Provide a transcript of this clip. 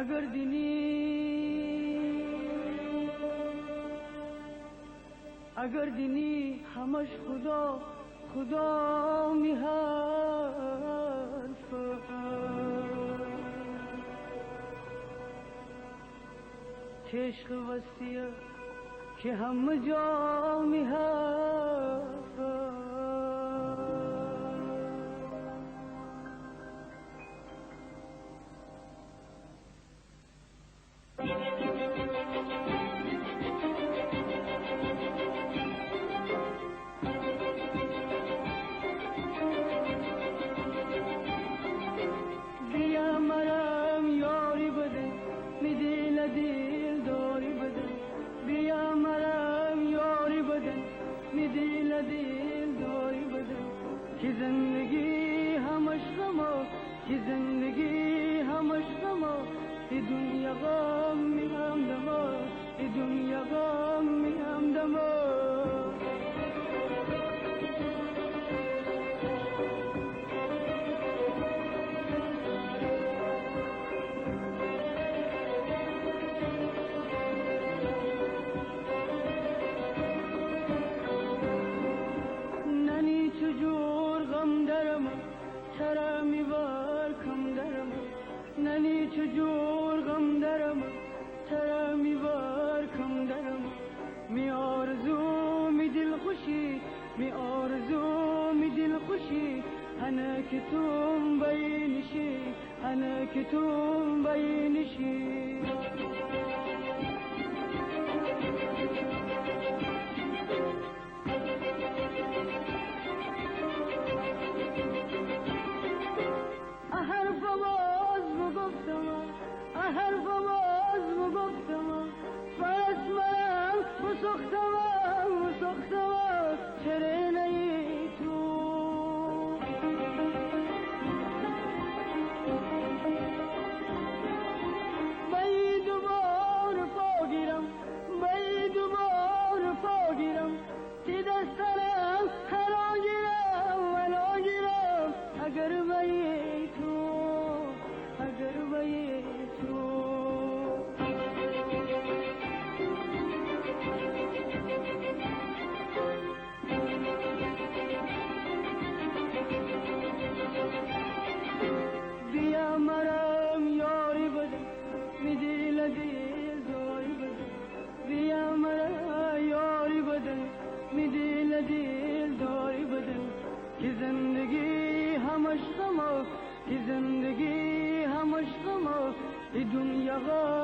اگر دینی همش خدا خدا می حرف عشق وسیع که همه جا می حرف زندگی همش غمه که زندگی همش غمه ای دنیا غم می همدمه ای دنیا غم می همدمه ننی چجور غم درم چرا میوار کم درم ننی چجور غم درم چرا میوار کم درم می آرزو می دل خوشی می آرزو می دل خوشی هنه که تو بینشی هنه که تو بینشی زندگی همش غمه ای دنیا غم